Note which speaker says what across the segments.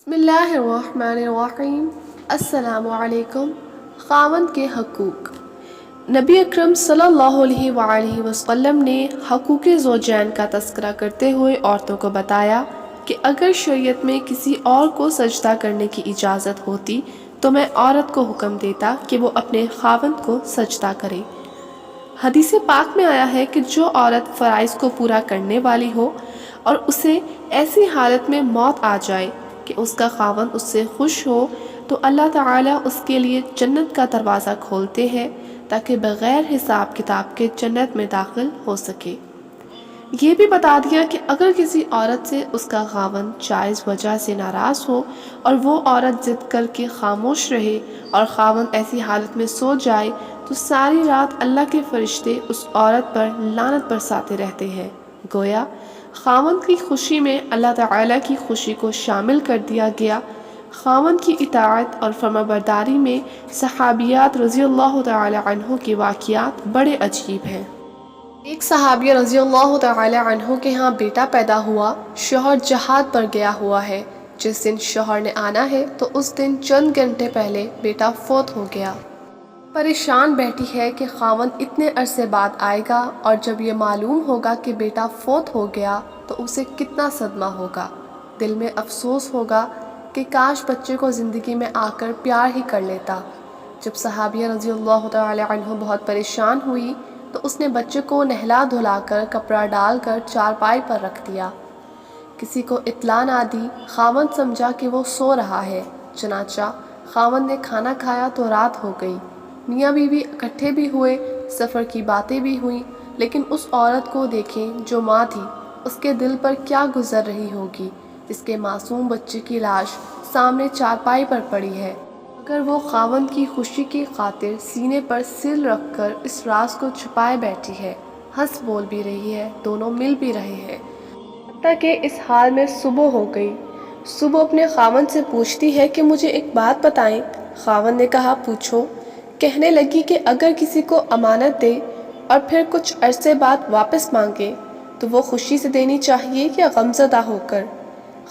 Speaker 1: بسم اللہ الرحمن الرحیم۔ السلام علیکم۔ خاوند کے حقوق۔ نبی اکرم صلی اللہ علیہ وآلہ وسلم نے حقوق زوجین کا تذکرہ کرتے ہوئے عورتوں کو بتایا کہ اگر شریعت میں کسی اور کو سجدہ کرنے کی اجازت ہوتی تو میں عورت کو حکم دیتا کہ وہ اپنے خاوند کو سجدہ کرے۔ حدیث پاک میں آیا ہے کہ جو عورت فرائض کو پورا کرنے والی ہو اور اسے ایسی حالت میں موت آ جائے کہ اس کا خاوند اس سے خوش ہو تو اللہ تعالیٰ اس کے لیے جنت کا دروازہ کھولتے ہیں تاکہ بغیر حساب کتاب کے جنت میں داخل ہو سکے۔ یہ بھی بتا دیا کہ اگر کسی عورت سے اس کا خاوند جائز وجہ سے ناراض ہو اور وہ عورت ضد کر کے خاموش رہے اور خاوند ایسی حالت میں سو جائے تو ساری رات اللہ کے فرشتے اس عورت پر لعنت برساتے رہتے ہیں۔ گویا خاوند کی خوشی میں اللہ تعالیٰ کی خوشی کو شامل کر دیا گیا۔ خاوند کی اطاعت اور فرمانبرداری میں صحابیات رضی اللہ تعالی عنہ کے واقعات بڑے عجیب ہیں۔ ایک صحابیہ رضی اللہ تعالی عنہ کے ہاں بیٹا پیدا ہوا۔ شوہر جہاد پر گیا ہوا ہے۔ جس دن شوہر نے آنا ہے تو اس دن چند گھنٹے پہلے بیٹا فوت ہو گیا۔ پریشان بیٹھی ہے کہ خاوند اتنے عرصے بعد آئے گا اور جب یہ معلوم ہوگا کہ بیٹا فوت ہو گیا تو اسے کتنا صدمہ ہوگا۔ دل میں افسوس ہوگا کہ کاش بچے کو زندگی میں آ کر پیار ہی کر لیتا۔ جب صحابیہ رضی اللہ تعالی عنہ بہت پریشان ہوئی تو اس نے بچے کو نہلا دھلا کر کپڑا ڈال کر چارپائی پر رکھ دیا۔ کسی کو اطلاع نہ دی۔ خاوند سمجھا کہ وہ سو رہا ہے، چنانچہ خاوند نے کھانا کھایا تو رات ہو گئی۔ میاں بیوی اکٹھے بھی ہوئے، سفر کی باتیں بھی ہوئیں، لیکن اس عورت کو دیکھیں جو ماں تھی، اس کے دل پر کیا گزر رہی ہوگی جس کے معصوم بچے کی لاش سامنے چارپائی پر پڑی ہے۔ اگر وہ خاوند کی خوشی کی خاطر سینے پر سر رکھ کر اس راز کو چھپائے بیٹھی ہے، ہنس بول بھی رہی ہے، دونوں مل بھی رہے ہیں، حتیٰ کہ اس حال میں صبح ہو گئی۔ صبح اپنے خاوند سے پوچھتی ہے کہ مجھے ایک بات بتائیں۔ خاوند نے کہا پوچھو۔ کہنے لگی کہ اگر کسی کو امانت دے اور پھر کچھ عرصے بعد واپس مانگے تو وہ خوشی سے دینی چاہیے یا غمزدہ ہو کر؟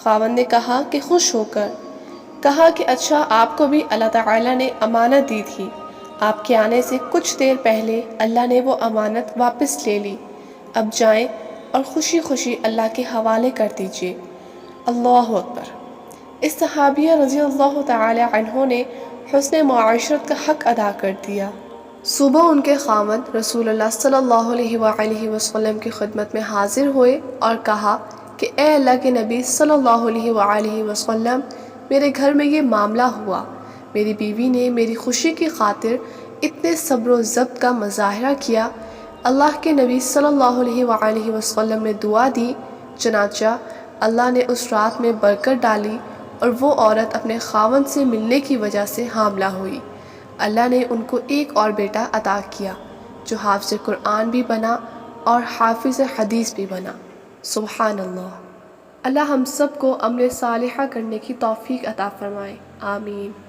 Speaker 1: خاوند نے کہا کہ خوش ہو کر۔ کہا کہ اچھا، آپ کو بھی اللہ تعالیٰ نے امانت دی تھی، آپ کے آنے سے کچھ دیر پہلے اللہ نے وہ امانت واپس لے لی، اب جائیں اور خوشی خوشی اللہ کے حوالے کر دیجیے۔ اللہ اکبر۔ اس صحابیہ رضی اللہ تعالی عنہ نے حسن معاشرت کا حق ادا کر دیا۔ صبح ان کے خاوند رسول اللہ صلی اللہ علیہ وآلہ وسلم کی خدمت میں حاضر ہوئے اور کہا کہ اے اللہ کے نبی صلی اللہ علیہ وآلہ وسلم، میرے گھر میں یہ معاملہ ہوا۔ میری بیوی نے میری خوشی کی خاطر اتنے صبر و ضبط کا مظاہرہ کیا۔ اللہ کے نبی صلی اللہ علیہ وآلہ وسلم نے دعا دی، چنانچہ اللہ نے اس رات میں برکت ڈالی اور وہ عورت اپنے خاوند سے ملنے کی وجہ سے حاملہ ہوئی۔ اللہ نے ان کو ایک اور بیٹا عطا کیا جو حافظ قرآن بھی بنا اور حافظ حدیث بھی بنا۔ سبحان اللہ۔ اللہ ہم سب کو عمل صالحہ کرنے کی توفیق عطا فرمائے، آمین۔